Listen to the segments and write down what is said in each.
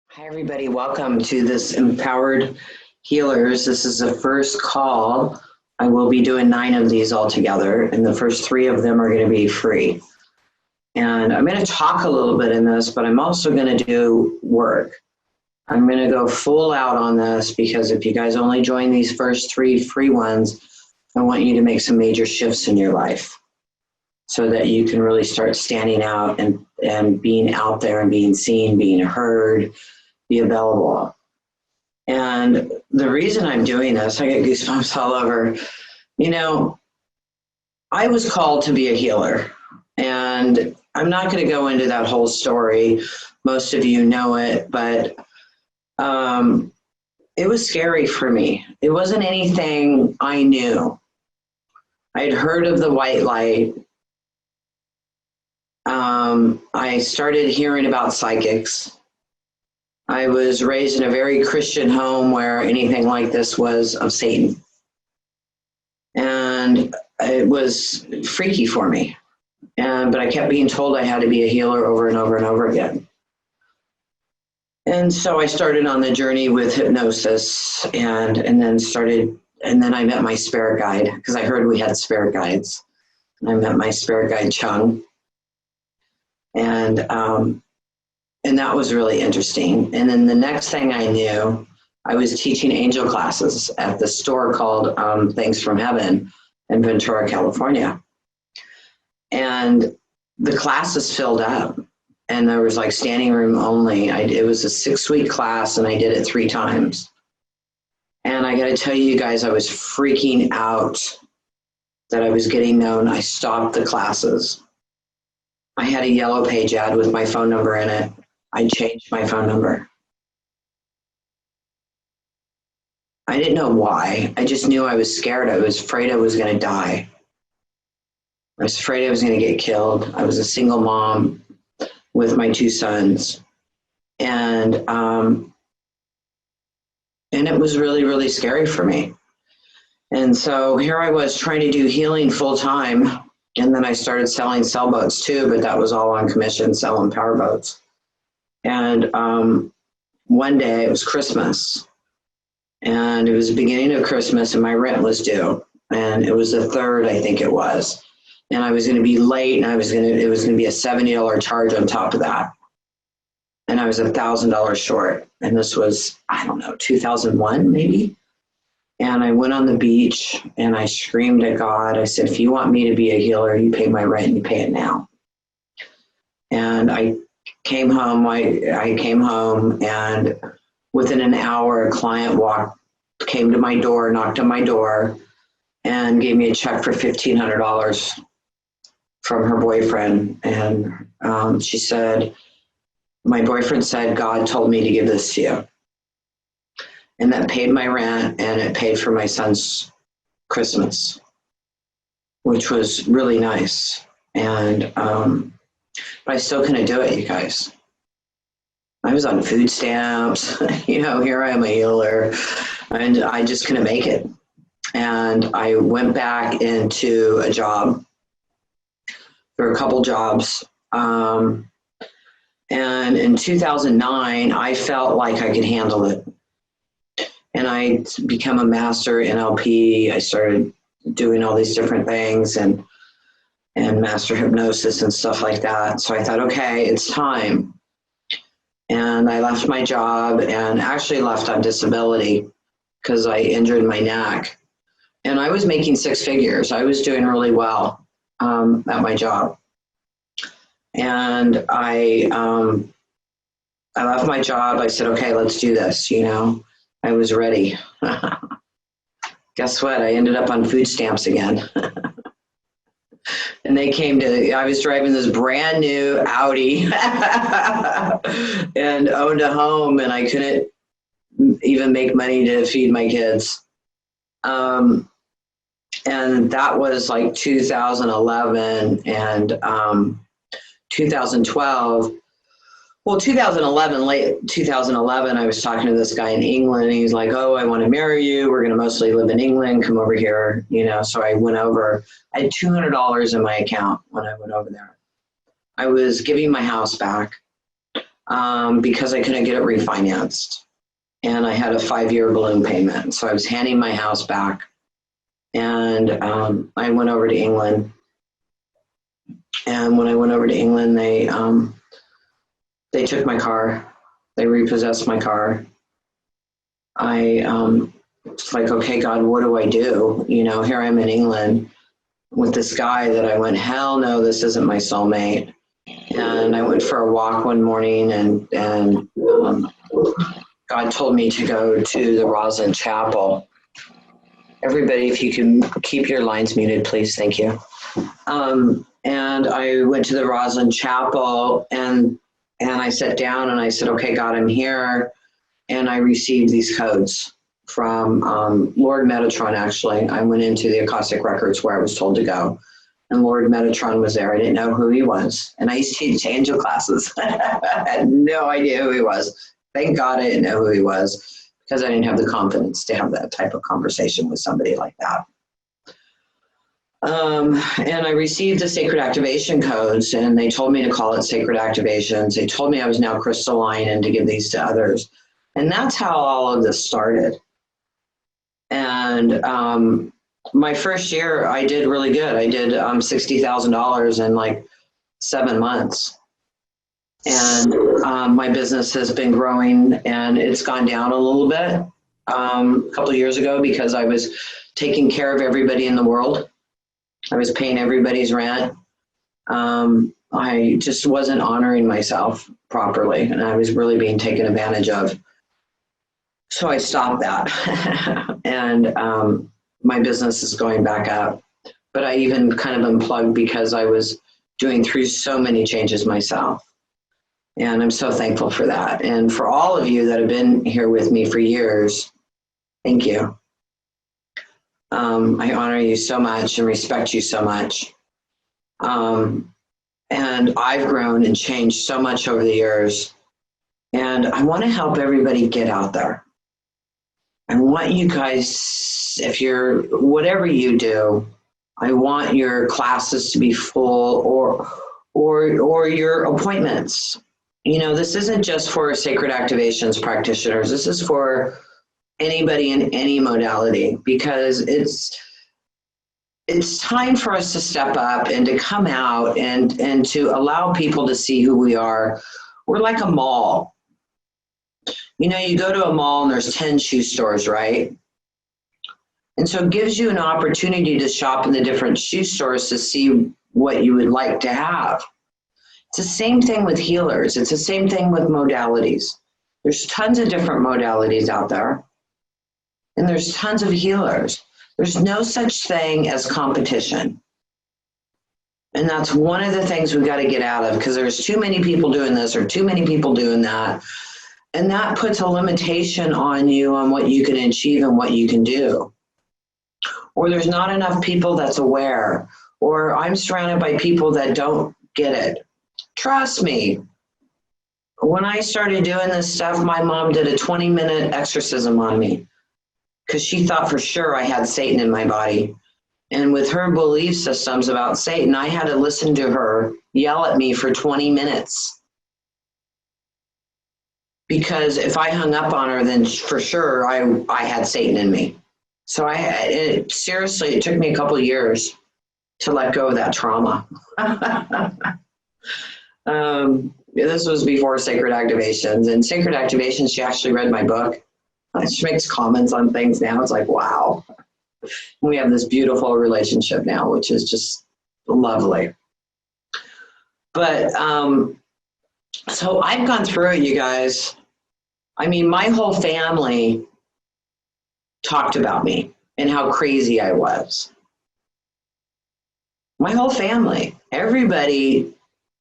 Hi, everybody. Welcome to this Empowered Healers. This is the first call. I will be doing 9 of these altogether, and the first 3 of them are going to be free. And I'm going to talk a little bit in this, but I'm also going to do work. I'm going to go full out on this because if you guys only join these first 3 free ones, I want you to make some major shifts in your life so that you can really start standing out and being out there and being seen, being heard, be available. And the reason I'm doing this, I get goosebumps all over. You know, I was called to be a healer, and I'm not going to go into that whole story. Most of you know it, but it was scary for me. It wasn't anything I knew. I'd heard of the white light. I started hearing about psychics. I was raised in a very Christian home where anything like this was of Satan. And it was freaky for me. But I kept being told I had to be a healer over and over and over again. And so I started on the journey with hypnosis and then I met my spirit guide because I heard we had spirit guides. And I met my spirit guide, Chung. And that was really interesting. And then the next thing I knew, I was teaching angel classes at the store called Things from Heaven in Ventura, California. And the classes filled up and there was like standing room only. It was a 6-week class and I did it 3 times. And I got to tell you guys, I was freaking out that I was getting known. I stopped the classes. I had a yellow page ad with my phone number in it. I changed my phone number. I didn't know why. I just knew I was scared. I was afraid I was going to die. I was afraid I was going to get killed. I was a single mom with my 2 sons. And it was really, really scary for me. And so here I was trying to do healing full time. And then I started selling sailboats too, but that was all on commission, selling powerboats. And one day it was Christmas and it was the beginning of Christmas and my rent was due. And it was the 3rd, I think it was. And I was going to be late and it was going to be a $70 charge on top of that. And I was $1,000 short. And this was, I don't know, 2001 maybe. And I went on the beach and I screamed at God. I said, if you want me to be a healer, you pay my rent and you pay it now. And I came home. I came home and within an hour, a client came to my door, knocked on my door and gave me a check for $1,500 from her boyfriend. And she said, my boyfriend said, God told me to give this to you. And that paid my rent and it paid for my son's Christmas, which was really nice. And, but I still couldn't do it, you guys. I was on food stamps, here I am a healer, and I just couldn't make it. And I went back into a job. There were a couple jobs. And in 2009, I felt like I could handle it. And I became a master NLP. I started doing all these different things and master hypnosis and stuff like that. So I thought, okay, it's time. And I left my job and actually left on disability because I injured my neck. And I was making 6 figures. I was doing really well at my job. And I left my job. I said, okay, let's do this, I was ready. Guess what? I ended up on food stamps again. And I was driving this brand new Audi and owned a home and I couldn't even make money to feed my kids. And that was like 2011 and 2012 Well, 2011, late 2011, I was talking to this guy in England, and he's like, "Oh, I want to marry you. We're going to mostly live in England. Come over here." So I went over. I had $200 in my account when I went over there. I was giving my house back because I couldn't get it refinanced, and I had a 5-year balloon payment. So I was handing my house back, and I went over to England. And when I went over to England, they took my car. They repossessed my car. It's like, okay, God, what do I do? Here I'm in England with this guy that I went, hell no, this isn't my soulmate. And I went for a walk one morning, and God told me to go to the Roslyn Chapel. Everybody, if you can keep your lines muted, please, thank you. And I went to the Roslyn Chapel, and I sat down and I said, okay, God, I'm here. And I received these codes from Lord Metatron, actually. I went into the Akashic Records where I was told to go. And Lord Metatron was there. I didn't know who he was. And I used to teach angel classes. I had no idea who he was. Thank God I didn't know who he was, because I didn't have the confidence to have that type of conversation with somebody like that. And I received the sacred activation codes, and they told me to call it sacred activations. They told me I was now crystalline and to give these to others. And that's how all of this started. And my first year, I did really good. I did $60,000 in like 7 months. And my business has been growing, and it's gone down a little bit a couple of years ago because I was taking care of everybody in the world. I was paying everybody's rent. I just wasn't honoring myself properly, and I was really being taken advantage of. So I stopped that, and my business is going back up. But I even kind of unplugged because I was doing through so many changes myself. And I'm so thankful for that. And for all of you that have been here with me for years, thank you. I honor you so much and respect you so much. And I've grown and changed so much over the years. And I want to help everybody get out there. I want you guys, if you're, whatever you do, I want your classes to be full, or your appointments. This isn't just for sacred activations practitioners. This is for anybody in any modality, because it's time for us to step up and to come out and to allow people to see who we are. We're like a mall. You go to a mall and there's 10 shoe stores, right? And so it gives you an opportunity to shop in the different shoe stores to see what you would like to have. It's the same thing with healers. It's the same thing with modalities. There's tons of different modalities out there, and there's tons of healers. There's no such thing as competition. And that's one of the things we got to get out of, because there's too many people doing this or too many people doing that. And that puts a limitation on you on what you can achieve and what you can do. Or there's not enough people that's aware, or I'm surrounded by people that don't get it. Trust me, when I started doing this stuff, my mom did a 20-minute exorcism on me because she thought for sure I had Satan in my body. And with her belief systems about Satan, I had to listen to her yell at me for 20 minutes. Because if I hung up on her, then for sure I had Satan in me. So seriously, it took me a couple of years to let go of that trauma. This was before Sacred Activations. And Sacred Activations, she actually read my book. She makes comments on things now. It's like, wow. We have this beautiful relationship now, which is just lovely. But so I've gone through it, you guys. I mean, my whole family talked about me and how crazy I was. My whole family, everybody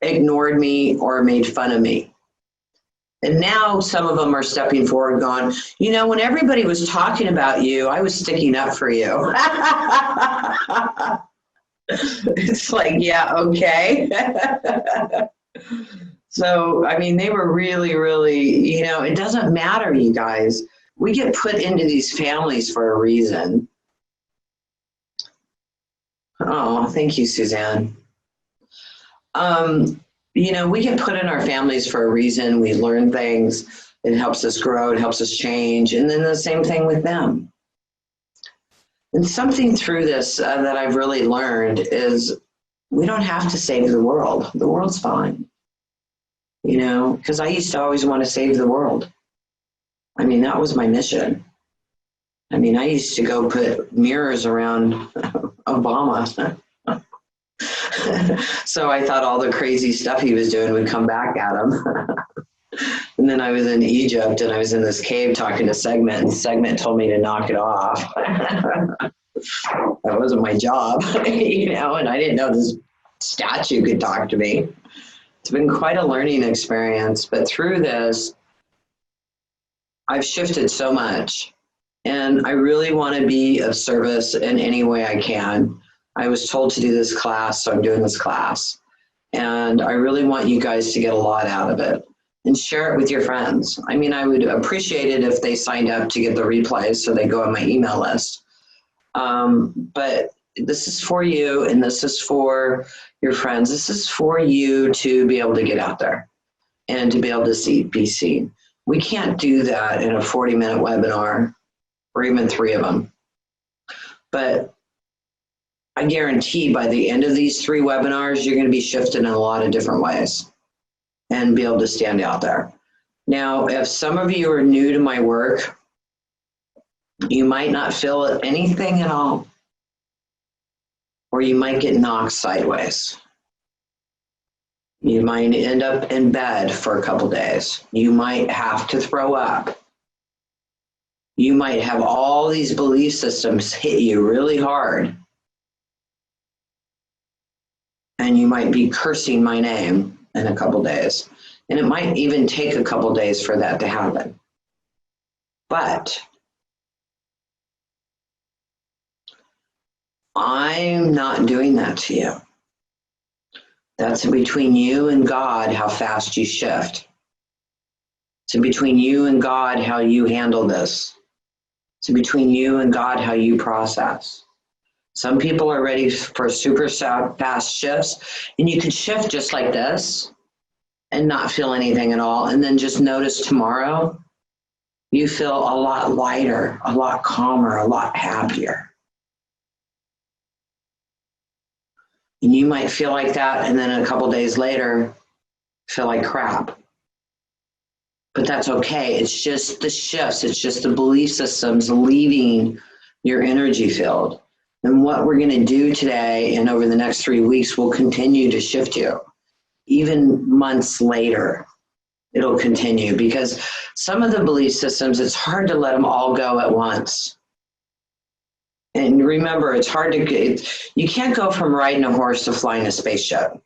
ignored me or made fun of me. And now some of them are stepping forward going, when everybody was talking about you, I was sticking up for you. It's like, yeah, okay. So, I mean, they were really, really, you know, it doesn't matter, you guys. We get put into these families for a reason. Oh, thank you, Suzanne. You know, we get put in our families for a reason. We learn things. It helps us grow. It helps us change. And then the same thing with them. And something through this that I've really learned is we don't have to save the world. The world's fine. You know, because I used to always want to save the world. I mean, that was my mission. I mean, I used to go put mirrors around Obama. So I thought all the crazy stuff he was doing would come back at him. And then I was in Egypt and I was in this cave talking to Segment, and Segment told me to knock it off. That wasn't my job, you know, and I didn't know this statue could talk to me. It's been quite a learning experience, but through this, I've shifted so much, and I really want to be of service in any way I can. I was told to do this class, so I'm doing this class, and I really want you guys to get a lot out of it and share it with your friends. I mean, I would appreciate it if they signed up to get the replays so they go on my email list. But this is for you, and this is for your friends. This is for you to be able to get out there and to be able to be seen. We can't do that in a 40-minute webinar or even 3 of them. But I guarantee by the end of these 3 webinars, you're going to be shifted in a lot of different ways and be able to stand out there. Now, if some of you are new to my work, you might not feel anything at all, or you might get knocked sideways. You might end up in bed for a couple days. You might have to throw up. You might have all these belief systems hit you really hard. And you might be cursing my name in a couple days. And it might even take a couple days for that to happen. But I'm not doing that to you. That's between you and God, how fast you shift. It's between you and God, how you handle this. It's between you and God, how you process. Some people are ready for super fast shifts, and you can shift just like this and not feel anything at all. And then just notice tomorrow, you feel a lot lighter, a lot calmer, a lot happier. And you might feel like that, and then a couple days later, feel like crap. But that's okay. It's just the shifts. It's just the belief systems leaving your energy field. And what we're going to do today and over the next 3 weeks will continue to shift you. Even months later, it'll continue, because some of the belief systems, it's hard to let them all go at once. And remember, it's hard to get, you can't go from riding a horse to flying a spaceship.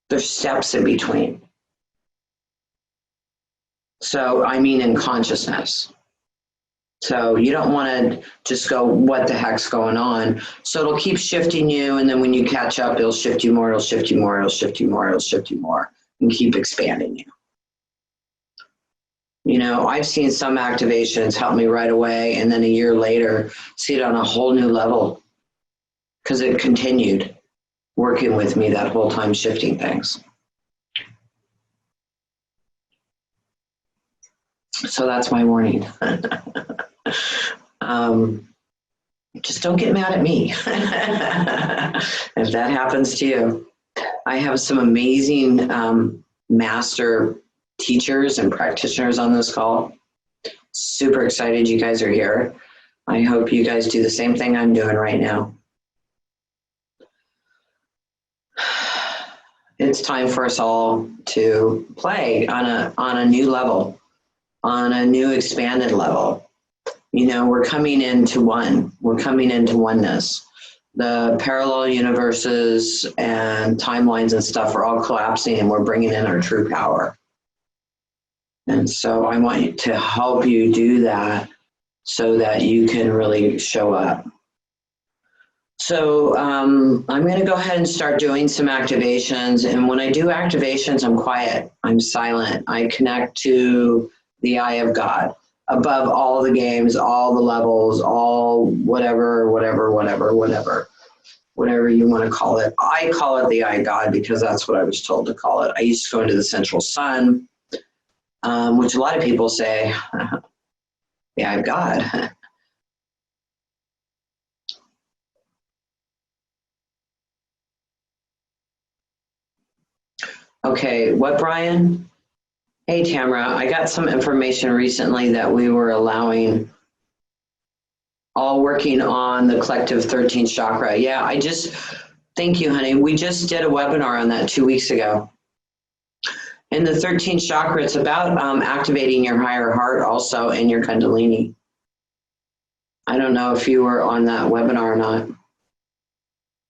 There's steps in between. So, I mean, in consciousness. So you don't want to just go, what the heck's going on? So it'll keep shifting you, and then when you catch up, it'll shift you more, it'll shift you more, it'll shift you more, it'll shift you more, and keep expanding you. You know, I've seen some activations help me right away, and then a year later, see it on a whole new level, because it continued working with me that whole time, shifting things. So that's my warning. Just don't get mad at me if that happens to you. I have some amazing master teachers and practitioners on this call. Super excited you guys are here. I hope you guys do the same thing I'm doing right now. It's time for us all to play on a new level, on a new expanded level. You know, we're coming into one. We're coming into oneness. The parallel universes and timelines and stuff are all collapsing, and we're bringing in our true power. And so I want to help you do that so that you can really show up. So I'm going to go ahead and start doing some activations. And when I do activations, I'm quiet, I'm silent. I connect to the eye of God above all the games, all the levels, all whatever, whatever you want to call it. I call it the eye of God because that's what I was told to call it. I used to go into the central sun, which a lot of people say, the eye of God. Okay, what, Brian? Hey, Tamra, I got some information recently that we were allowing all working on the collective 13th chakra. Yeah, thank you, honey. We just did a webinar on that 2 weeks ago. And the 13th chakra, it's about activating your higher heart also and your Kundalini. I don't know if you were on that webinar or not.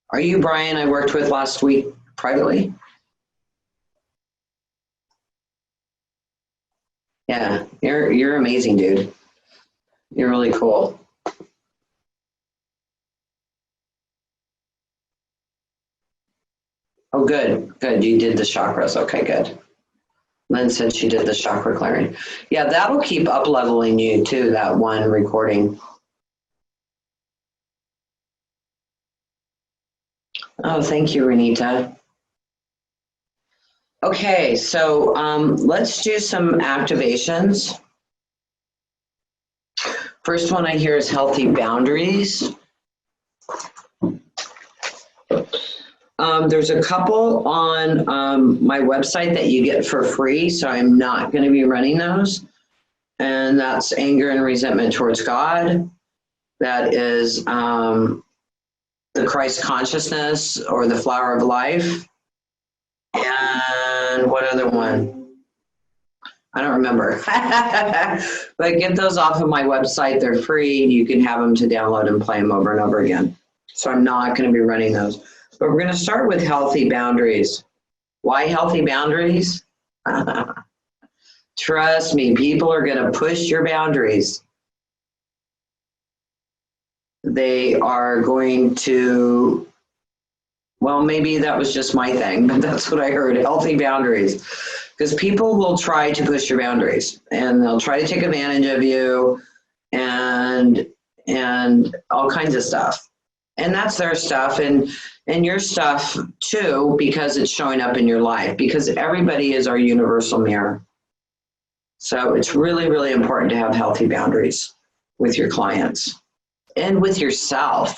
Are you Brian I worked with last week privately? Yeah, you're amazing, dude. You're really cool. Oh, good, good. You did the chakras. Okay, good. Lynn said she did the chakra clearing. Yeah, that'll keep up leveling you too, that one recording. Oh, thank you, Renita. Okay, so let's do some activations. First one I hear is healthy boundaries. There's a couple on my website that you get for free, so I'm not going to be running those. And that's anger and resentment towards God. That is the Christ consciousness or the flower of life. And what other one? I don't remember. But get those off of my website. They're free. You can have them to download and play them over and over again. So I'm not going to be running those. But we're going to start with healthy boundaries. Why healthy boundaries? Trust me, people are going to push your boundaries. They are going to, well, maybe that was just my thing, but that's what I heard, healthy boundaries. Because people will try to push your boundaries and they'll try to take advantage of you and all kinds of stuff. And that's their stuff and your stuff too, because it's showing up in your life, because everybody is our universal mirror. So it's really, really important to have healthy boundaries with your clients and with yourself.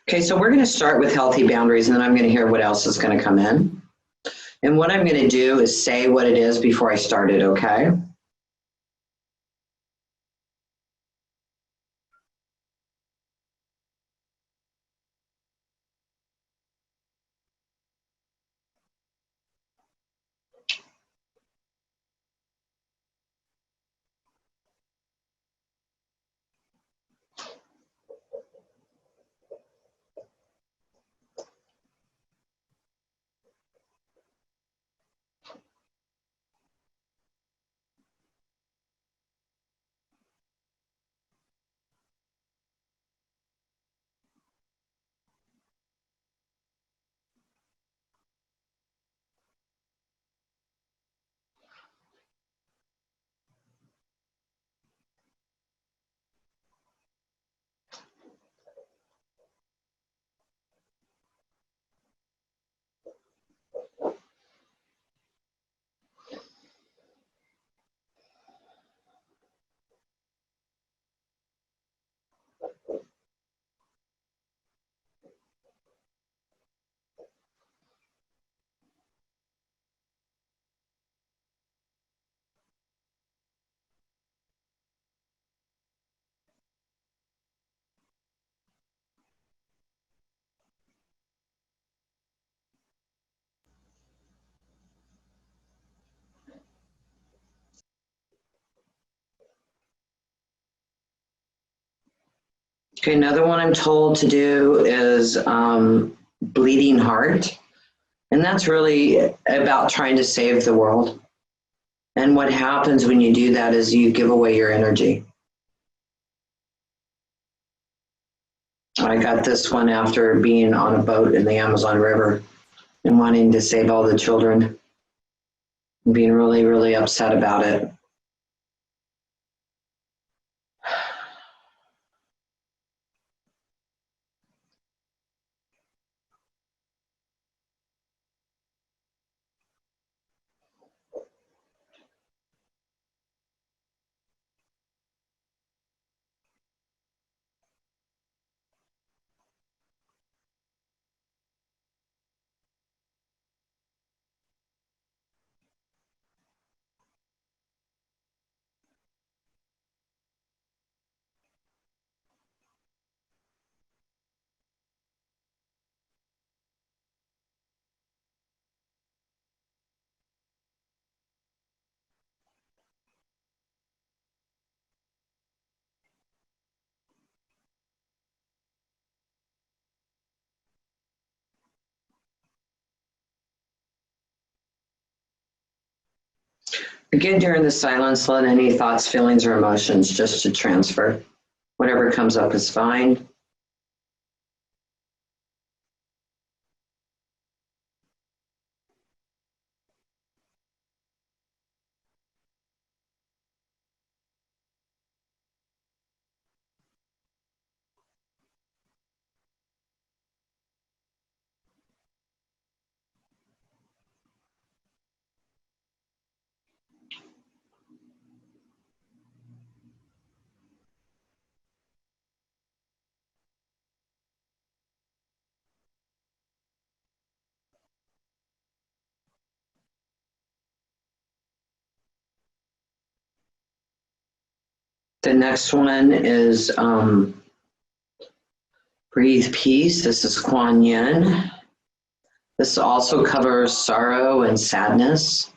Okay, so we're going to start with healthy boundaries, and then I'm going to hear what else is going to come in. And what I'm going to do is say what it is before I start it, okay? Okay, another one I'm told to do is bleeding heart. And that's really about trying to save the world. And what happens when you do that is you give away your energy. I got this one after being on a boat in the Amazon River and wanting to save all the children and being really, really upset about it. Again, during the silence, let any thoughts, feelings, or emotions just to transfer. Whatever comes up is fine. The next one is breathe peace. This is Kuan Yin. This also covers sorrow and sadness.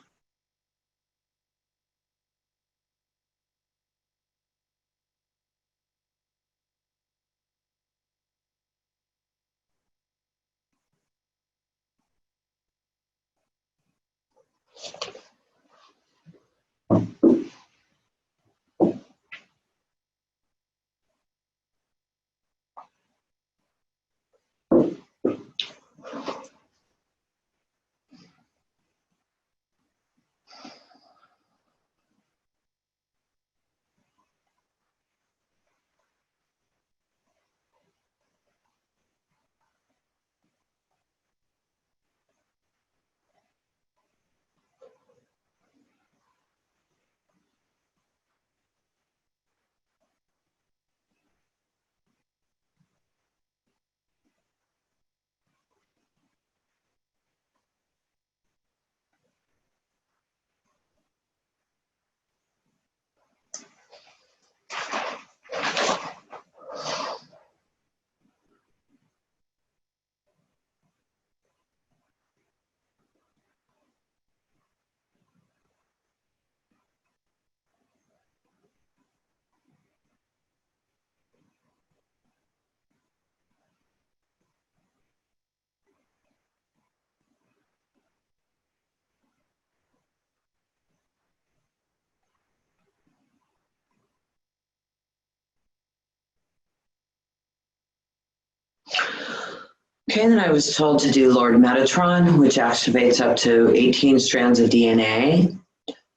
Okay, then I was told to do Lord Metatron, which activates up to 18 strands of DNA.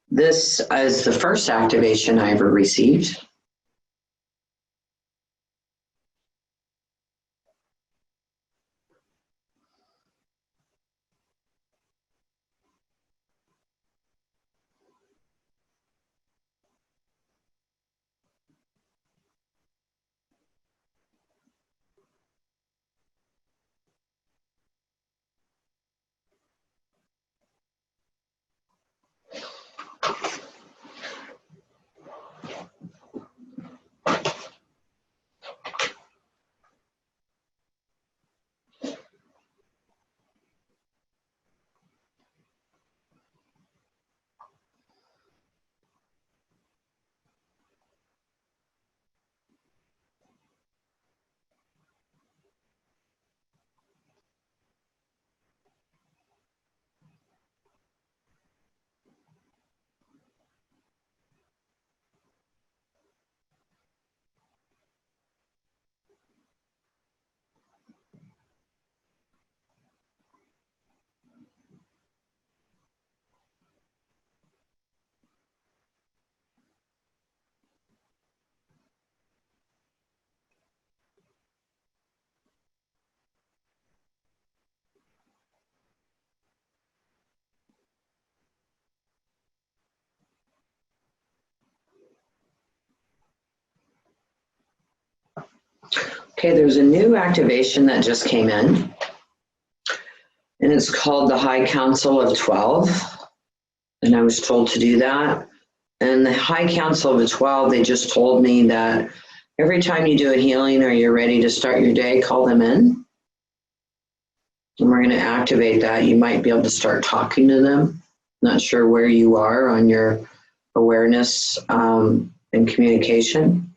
This is the first activation I ever received. Okay, there's a new activation that just came in, and it's called the High Council of 12. And I was told to do that. And the High Council of the 12, they just told me that every time you do a healing or you're ready to start your day, call them in. And we're going to activate that. You might be able to start talking to them. Not sure where you are on your awareness and communication.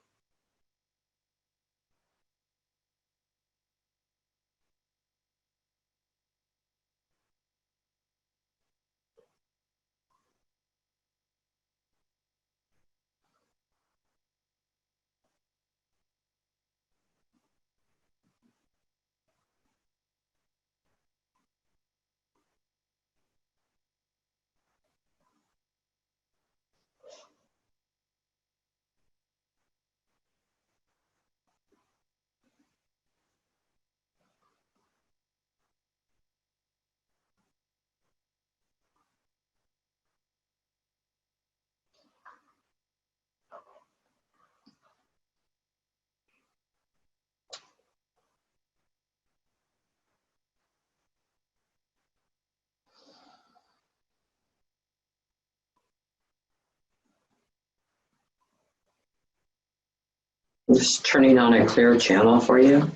I'm just turning on a clear channel for you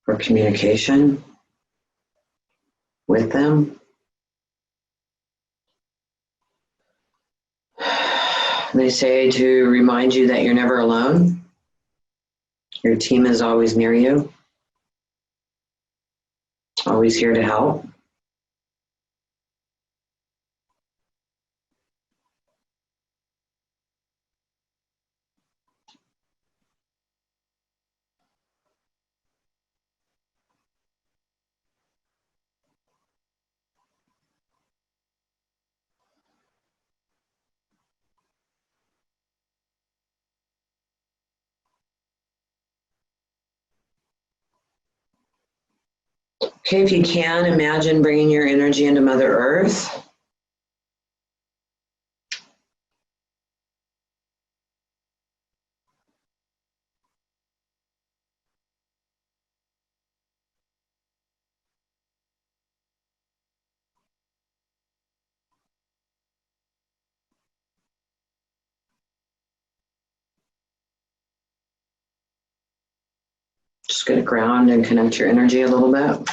for communication with them. They say to remind you that you're never alone. Your team is always near you, always here to help. Okay, if you can, imagine bringing your energy into Mother Earth. Just going to ground and connect your energy a little bit.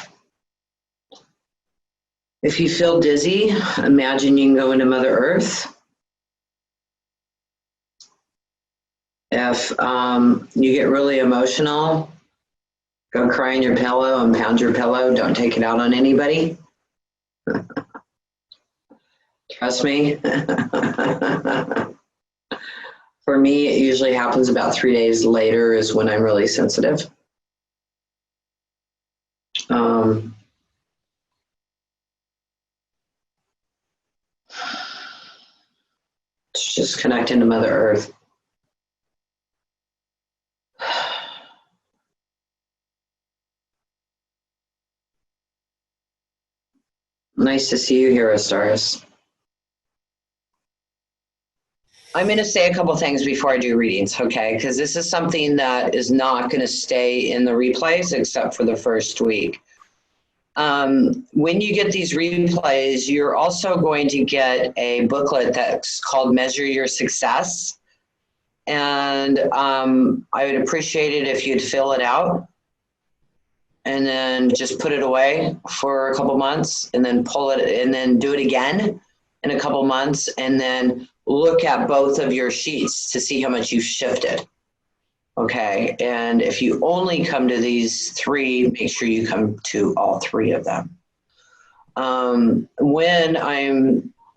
If you feel dizzy, imagine you can go into Mother Earth. If you get really emotional, go cry in your pillow and pound your pillow. Don't take it out on anybody. Trust me. For me, it usually happens about 3 days later is when I'm really sensitive. Just connecting to Mother Earth. Nice to see you here, Astaris. I'm going to say a couple things before I do readings, okay? Because this is something that is not going to stay in the replays except for the first week. When you get these replays, you're also going to get a booklet that's called Measure Your Success. And I would appreciate it if you'd fill it out and then just put it away for a couple months and then pull it and then do it again in a couple months and then look at both of your sheets to see how much you've shifted. Okay, and if you only come to these three, make sure you come to all three of them.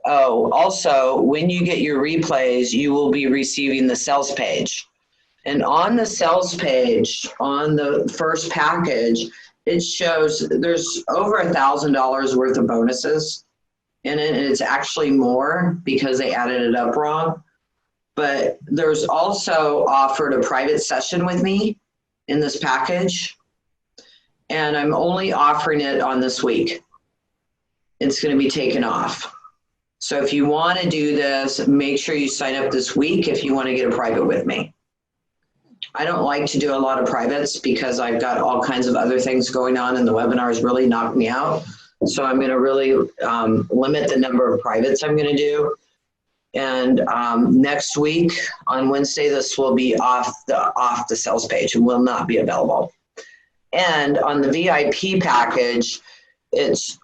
Also, when you get your replays, you will be receiving the sales page. And on the sales page, on the first package, it shows there's over $1,000 worth of bonuses in it, and it's actually more because they added it up wrong. But there's also offered a private session with me in this package, and I'm only offering it on this week. It's going to be taken off. So if you want to do this, make sure you sign up this week if you want to get a private with me. I don't like to do a lot of privates because I've got all kinds of other things going on and the webinars really knock me out. So I'm going to really limit the number of privates I'm going to do. And next week on Wednesday, this will be off the sales page and will not be available. And on the VIP package, it's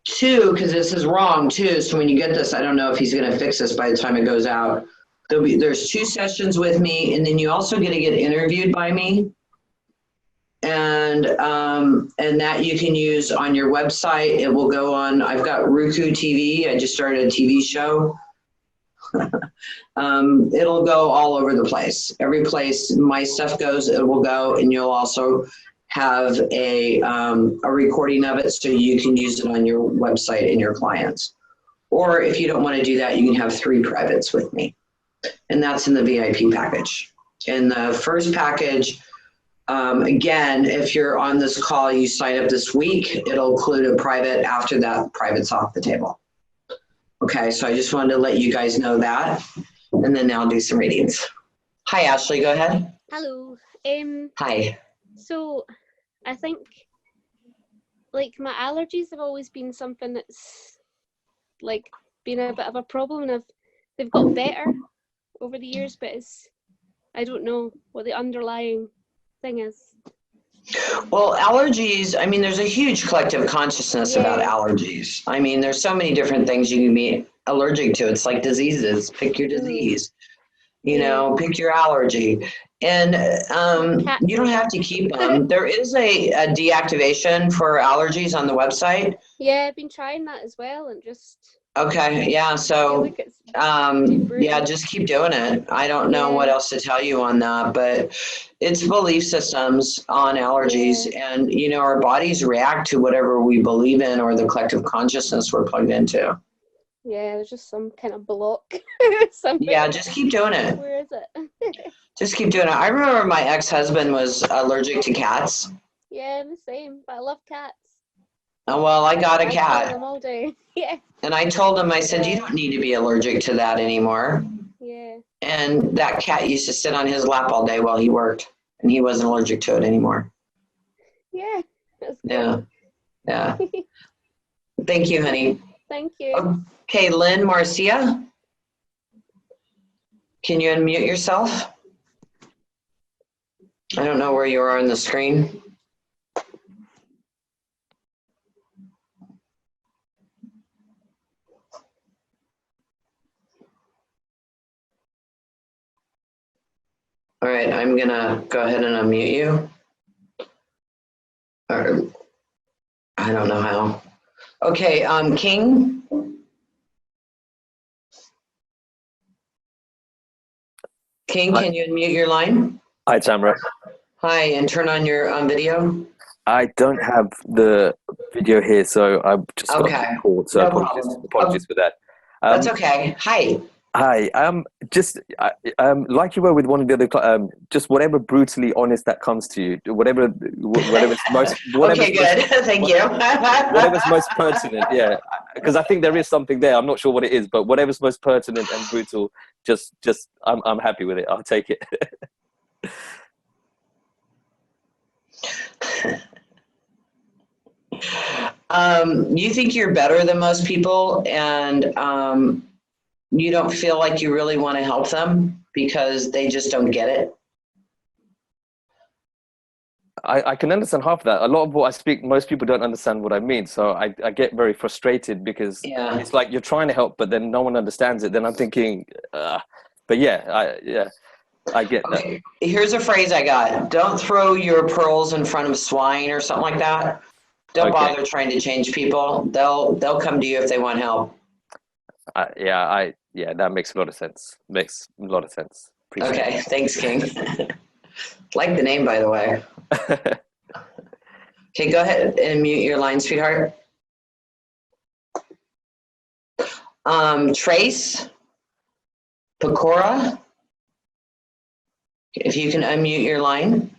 2, because this is wrong too. So when you get this, I don't know if he's going to fix this by the time it goes out. There's 2 sessions with me, and then you also get to get interviewed by me. And that you can use on your website. It will go on, I've got Roku TV. I just started a TV show. It'll go all over the place. Every place my stuff goes, it will go, and you'll also have a recording of it so you can use it on your website and your clients. Or if you don't want to do that, you can have 3 privates with me. And that's in the VIP package. In the first package, again, if you're on this call, you sign up this week, it'll include a private. After that, private's off the table. Okay, so I just wanted to let you guys know that, and then I'll do some readings. Hi, Ashley, go ahead. Hello. Hi. So I think like my allergies have always been something that's like been a bit of a problem, and they've got better over the years, but I don't know what the underlying thing is. Well, allergies, I mean, there's a huge collective consciousness about allergies. I mean, there's so many different things you can be allergic to. It's like diseases. Pick your disease, you know, pick your allergy. And you don't have to keep them. There is a deactivation for allergies on the website. Yeah, I've been trying that as well, and just... Okay, yeah, so yeah, just keep doing it. I don't know what else to tell you on that, but it's belief systems on allergies, and you know, our bodies react to whatever we believe in or the collective consciousness we're plugged into. Yeah, there's just some kind of block. Yeah, just keep doing it. Where is it? Just keep doing it. I remember my ex-husband was allergic to cats. Yeah, I'm the same, but I love cats. Oh, well, I got a cat. I them all day. Yeah. And I told him, I said, you don't need to be allergic to that anymore. Yeah. And that cat used to sit on his lap all day while he worked, and he wasn't allergic to it anymore. Yeah. That's good. Yeah. Yeah. Thank you, honey. Thank you. Okay, Lynn Marcia. Can you unmute yourself? I don't know where you are on the screen. All right, I'm gonna go ahead and unmute you. Or I don't know how. Okay, King. King, can you unmute your line? Hi, Tamra. Hi, and turn on your video. I don't have the video here, so I've just got the record, so No apologies for that. That's okay. Hi. Hi. Just like you were with one of the other, just whatever brutally honest that comes to you, whatever's most. Okay, good. Thank you. Whatever's most pertinent, yeah. Because I think there is something there. I'm not sure what it is, but whatever's most pertinent and brutal, just I'm happy with it. I'll take it. You think you're better than most people, and you don't feel like you really want to help them because they just don't get it? I can understand half of that. A lot of what I speak, most people don't understand what I mean. So I get very frustrated because it's like you're trying to help, but then no one understands it. Then I'm thinking, but yeah, I get that. Here's a phrase I got. Don't throw your pearls in front of swine or something like that. Don't bother trying to change people. They'll come to you if they want help. Yeah, that makes a lot of sense. Makes a lot of sense. Appreciate it. Thanks, King. Like the name, by the way. Okay, go ahead and mute your line, sweetheart. Trace, Pecora, if you can unmute your line.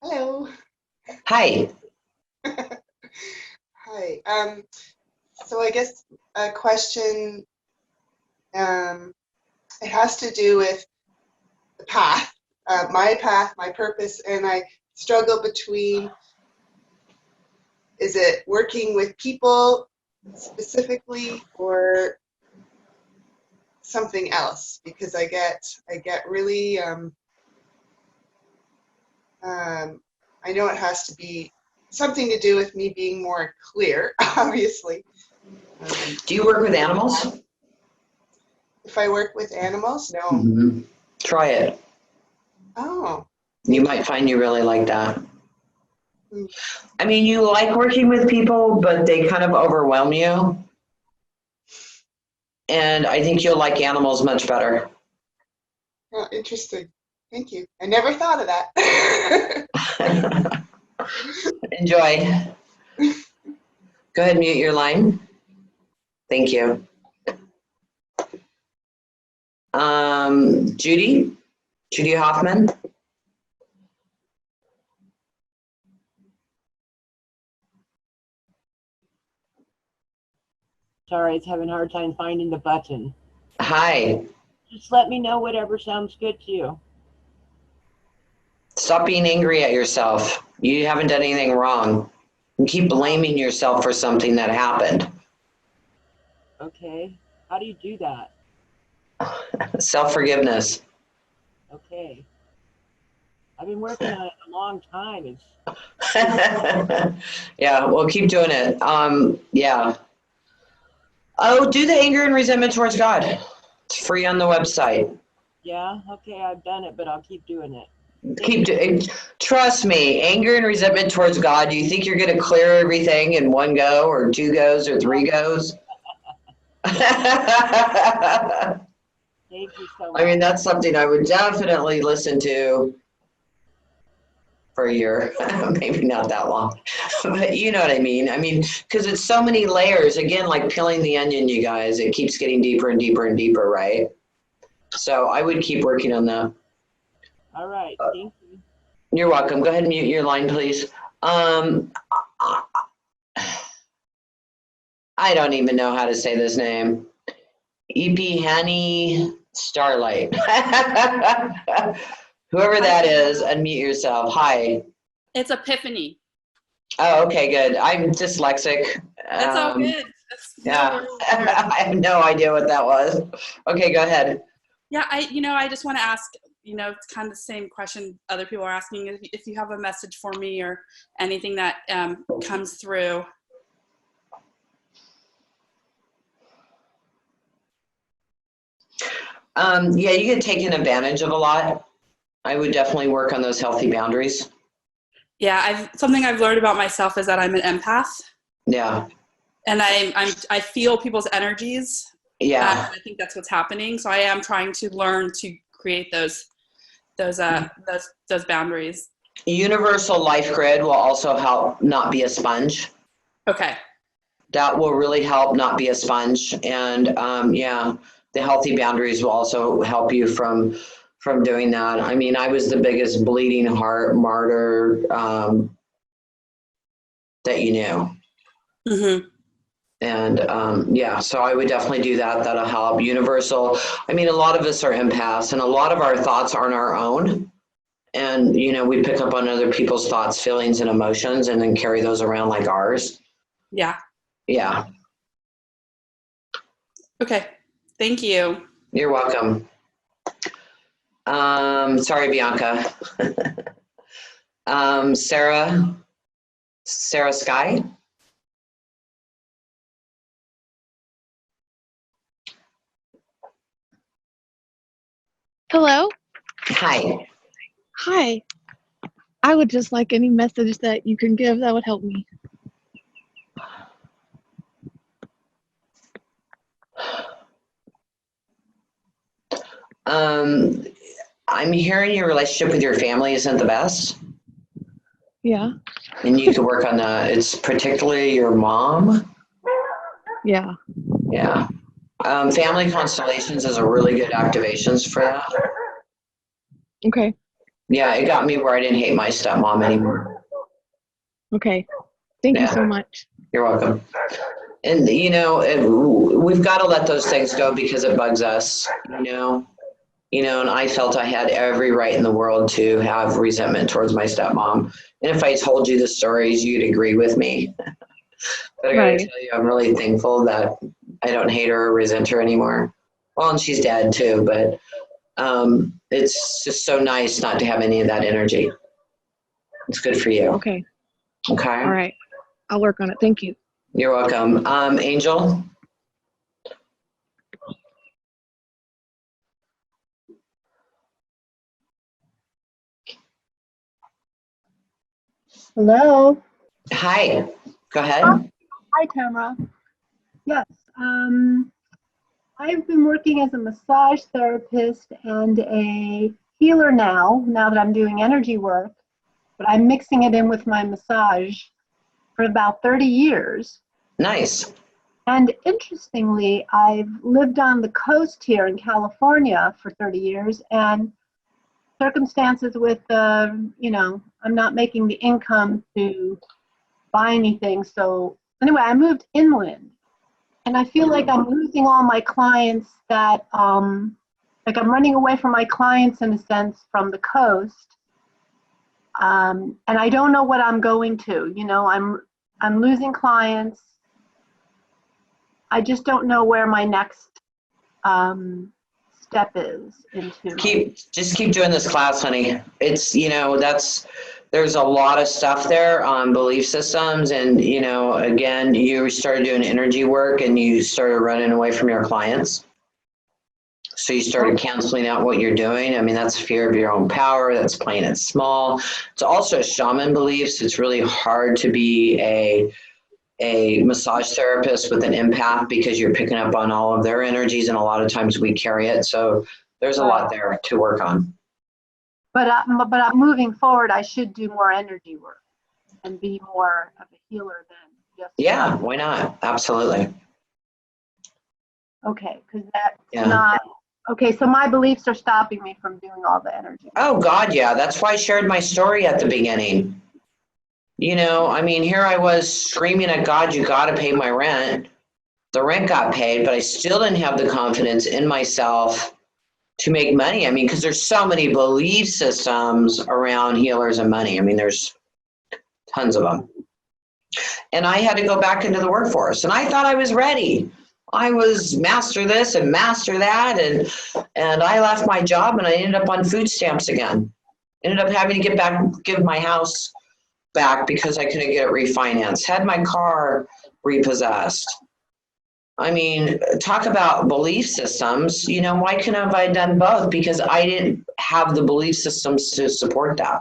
Hello. Hi. Hi. So I guess a question, it has to do with path, my purpose, and I struggle between, is it working with people specifically or something else? Because I get really, I know it has to be something to do with me being more clear, obviously. Do you work with animals? If I work with animals, no. Mm-hmm. Try it. Oh. You might find you really like that. I mean, you like working with people, but they kind of overwhelm you. And I think you'll like animals much better. Oh, interesting. Thank you. I never thought of that. Enjoy. Go ahead and mute your line. Thank you. Judy Hoffman. Sorry, it's having a hard time finding the button. Hi. Just let me know whatever sounds good to you. Stop being angry at yourself. You haven't done anything wrong. You keep blaming yourself for something that happened. Okay. How do you do that? Self-forgiveness. Okay. I've been working on it a long time. Yeah, well, keep doing it. Yeah. Oh, do the anger and resentment towards God. It's free on the website. Yeah, okay, I've done it, but I'll keep doing it. Trust me, anger and resentment towards God. Do you think you're going to clear everything in one go or two goes or three goes? Thank you so much. I mean, that's something I would definitely listen to for a year, maybe not that long, but you know what I mean? I mean, because it's so many layers, again, like peeling the onion, you guys, it keeps getting deeper and deeper and deeper, right? So I would keep working on that. All right, thank you. You're welcome. Go ahead and mute your line, please. I don't even know how to say this name. Hani Starlight. Whoever that is, unmute yourself. Hi. It's Epiphany. Oh, okay, good. I'm dyslexic. That's all good. Yeah, I have no idea what that was. Okay, go ahead. Yeah, I just want to ask, it's kind of the same question other people are asking. If you have a message for me or anything that comes through. Yeah, you get taken advantage of a lot. I would definitely work on those healthy boundaries. Yeah, something I've learned about myself is that I'm an empath. Yeah. And I feel people's energies. Yeah. I think that's what's happening. So I am trying to learn to create those boundaries. Universal life grid will also help not be a sponge. Okay. That will really help not be a sponge. And yeah, the healthy boundaries will also help you from doing that. I mean, I was the biggest bleeding heart martyr that you knew. Mm-hmm. And yeah, so I would definitely do that. That'll help. Universal. I mean, a lot of us are empaths and a lot of our thoughts aren't our own. And, we pick up on other people's thoughts, feelings, and emotions and then carry those around like ours. Yeah. Yeah. Okay. Thank you. You're welcome. Sorry, Bianca. Sarah Sky. Hello. Hi. Hi. I would just like any message that you can give that would help me. I'm hearing your relationship with your family isn't the best. Yeah. And you could work on that. It's particularly your mom. Yeah. Yeah. Family constellations is a really good activations for that. Okay. Yeah, it got me where I didn't hate my stepmom anymore. Okay. Thank you so much. You're welcome. And, we've got to let those things go because it bugs us, you know, and I felt I had every right in the world to have resentment towards my stepmom. And if I told you the stories, you'd agree with me. But I gotta Right. tell you, I'm really thankful that I don't hate her or resent her anymore. Well, and she's dead too, but it's just so nice not to have any of that energy. It's good for you. Okay. Okay. All right. I'll work on it. Thank you. You're welcome. Angel? Hello. Hi. Go ahead. Hi, Tamra. Yes. I've been working as a massage therapist and a healer now that I'm doing energy work, but I'm mixing it in with my massage for about 30 years. Nice. And interestingly, I've lived on the coast here in California for 30 years, and circumstances with, you know, I'm not making the income to buy anything. So anyway, I moved inland, and I feel like I'm losing all my clients that, like I'm running away from my clients in a sense from the coast. And I don't know what I'm going to, you know, I'm losing clients. I just don't know where my next step is into. Just keep doing this class, honey. It's, you know, there's a lot of stuff there on belief systems. And, you know, again, you started doing energy work and you started running away from your clients. So you started canceling out what you're doing. I mean, that's fear of your own power. That's playing it small. It's also shaman beliefs. It's really hard to be a massage therapist with an empath because you're picking up on all of their energies, and a lot of times we carry it. So there's a lot there to work on. But I'm moving forward. I should do more energy work and be more of a healer than just. Yeah, why not? Absolutely. Okay, because that's not. Okay, so my beliefs are stopping me from doing all the energy. Oh God, yeah. That's why I shared my story at the beginning. You know, I mean, here I was screaming at God, you got to pay my rent. The rent got paid, but I still didn't have the confidence in myself to make money. I mean, because there's so many belief systems around healers and money. I mean, there's tons of them. And I had to go back into the workforce, and I thought I was ready. I was master this and master that, and I left my job and I ended up on food stamps again. Ended up having to give my house back because I couldn't get it refinanced. Had my car repossessed. I mean, talk about belief systems. You know, why couldn't have I done both? Because I didn't have the belief systems to support that.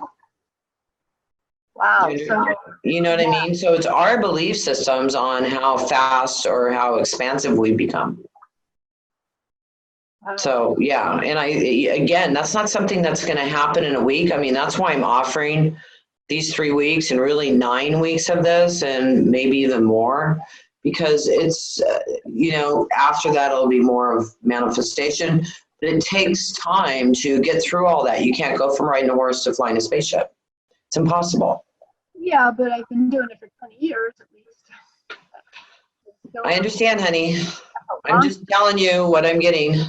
Wow. You know what I mean? So it's our belief systems on how fast or how expansive we become. So yeah, and again, that's not something that's going to happen in a week. I mean, that's why I'm offering these 3 weeks and really 9 weeks of this, and maybe even more, because it's, you know, after that it'll be more of manifestation. But it takes time to get through all that. You can't go from riding a horse to flying a spaceship. It's impossible. Yeah, but I've been doing it for 20 years at least. I understand, honey. I'm just telling you what I'm getting.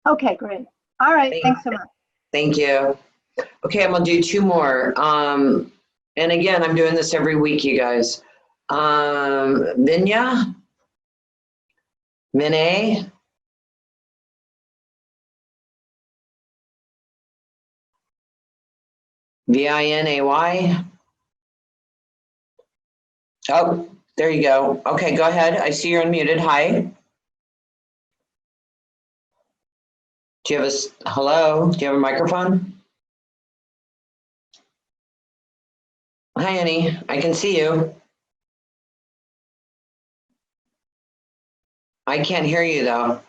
Okay, great. All right, thanks so much. Thank you. Okay, I'm gonna do 2 more. And again, I'm doing this every week, you guys. Vinya? Vinay? Vinay? Oh, there you go. Okay, go ahead. I see you're unmuted. Hi. Do you have hello? Do you have a microphone? Hi, Annie. I can see you. I can't hear you though.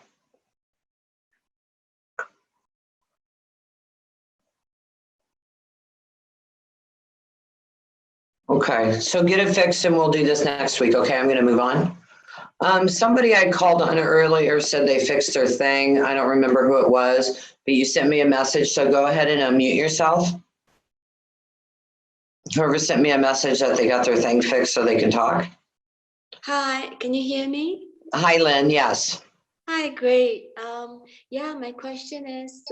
Okay, so get it fixed and we'll do this next week. Okay, I'm gonna move on. Somebody I called on earlier said they fixed their thing. I don't remember who it was, but you sent me a message, so go ahead and unmute yourself. Whoever sent me a message that they got their thing fixed so they can talk. Hi, can you hear me? Hi, Lynn, yes. Hi, great. Yeah, my question is,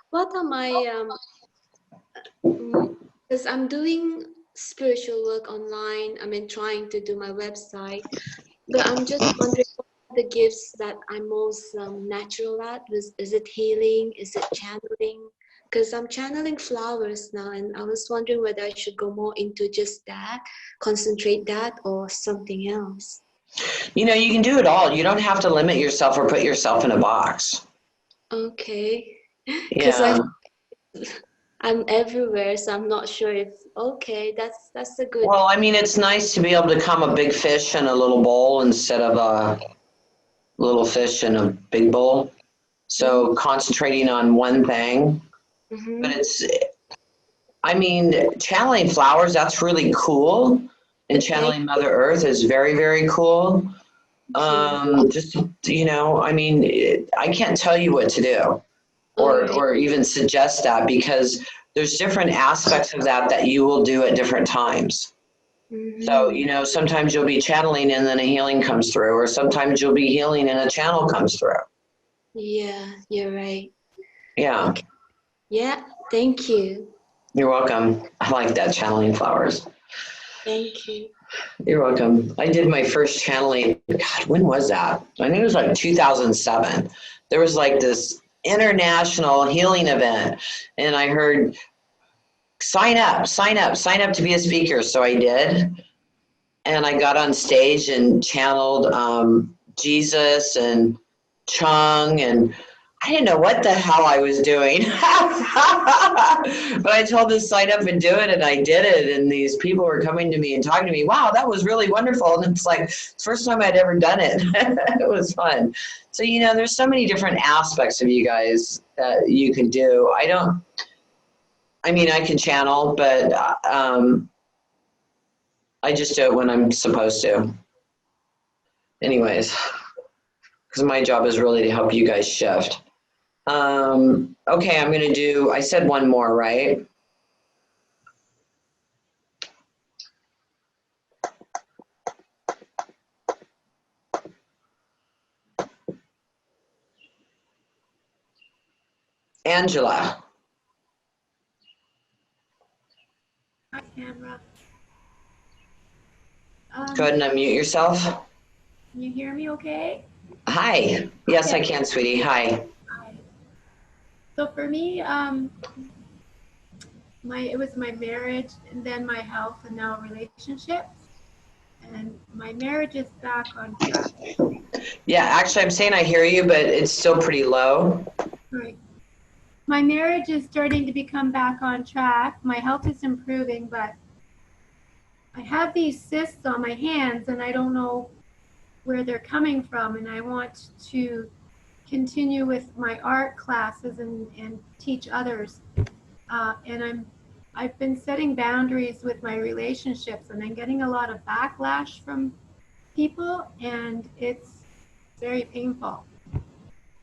what are my, because I'm doing spiritual work online. I mean, trying to do my website, but I'm just wondering what are the gifts that I'm most natural at. Is it healing? Is it channeling? Because I'm channeling flowers now, and I was wondering whether I should go more into just that, concentrate that, or something else. You know, you can do it all. You don't have to limit yourself or put yourself in a box. Okay. Because Yeah. I'm everywhere, so I'm not sure if okay, that's a good. Well, I mean, it's nice to be able to become a big fish in a little bowl instead of a little fish in a big bowl. So concentrating on one thing. Mm-hmm. But I mean, channeling flowers, that's really cool. And channeling Mother Earth is very, very cool. Just, you know, I mean, I can't tell you what to do or even suggest that, because there's different aspects of that you will do at different times. So, you know, sometimes you'll be channeling and then a healing comes through, or sometimes you'll be healing and a channel comes through. Yeah, you're right. Yeah. Okay. Yeah, thank you. You're welcome. I like that, channeling flowers. Thank you. You're welcome. I did my first channeling. God, when was that? I think it was like 2007. There was like this international healing event, and I heard, sign up to be a speaker. So I did. And I got on stage and channeled Jesus and Chung, and I didn't know what the hell I was doing. But I told them to sign up and do it, and I did it. And these people were coming to me and talking to me, wow, that was really wonderful. And it's like, it's the first time I'd ever done it. It was fun. So, you know, there's so many different aspects of you guys that you can do. I mean, I can channel, but I just do it when I'm supposed to. Anyways, because my job is really to help you guys shift. Okay, I'm going to do, I said one more, right? Angela. Hi, Tamra. Go ahead and unmute yourself. Can you hear me okay? Hi. Yes, I can, sweetie. Hi. Hi. So for me, it was my marriage, and then my health, and now relationships. And my marriage is back on track. Yeah, actually, I'm saying I hear you, but it's still pretty low. Right. My marriage is starting to become back on track. My health is improving, but I have these cysts on my hands, and I don't know where they're coming from. And I want to continue with my art classes and teach others. And I've been setting boundaries with my relationships, and I'm getting a lot of backlash from people, and it's very painful.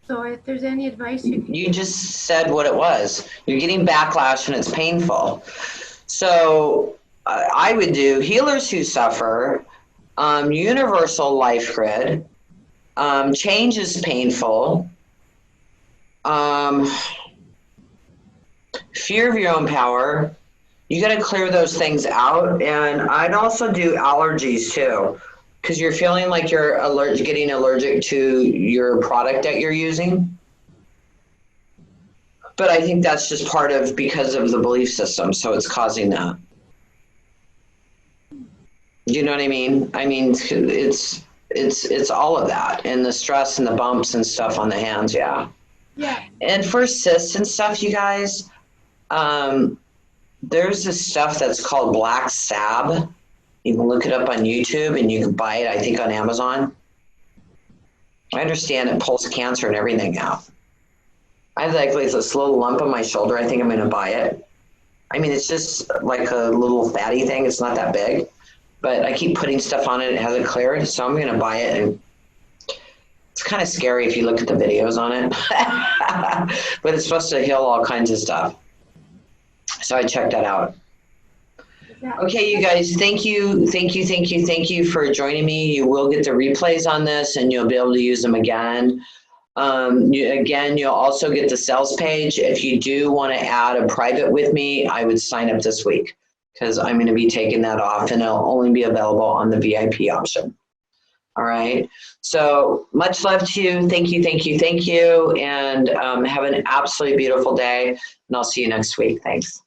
So if there's any advice you just said what it was. You're getting backlash and it's painful. So I would do healers who suffer, universal life grid, change is painful, fear of your own power. You got to clear those things out. And I'd also do allergies too, because you're feeling like you're getting allergic to your product that you're using. But I think that's just because of the belief system. So it's causing that. You know what I mean? I mean, it's all of that, and the stress and the bumps and stuff on the hands. Yeah. Yeah. And for cysts and stuff, you guys, there's this stuff that's called black sab. You can look it up on YouTube, and you can buy it, I think, on Amazon. I understand it pulls cancer and everything out. I have like this little lump on my shoulder. I think I'm going to buy it. I mean, it's just like a little fatty thing. It's not that big, but I keep putting stuff on it. It hasn't cleared, so I'm going to buy it. And it's kind of scary if you look at the videos on it, but it's supposed to heal all kinds of stuff. So I checked that out. that. Okay, you guys, thank you for joining me. You will get the replays on this and you'll be able to use them again. You'll also get the sales page. If you do want to add a private with me, I would sign up this week because I'm going to be taking that off and it'll only be available on the VIP option. All right. So much love to you. Thank you. And have an absolutely beautiful day. And I'll see you next week. Thanks.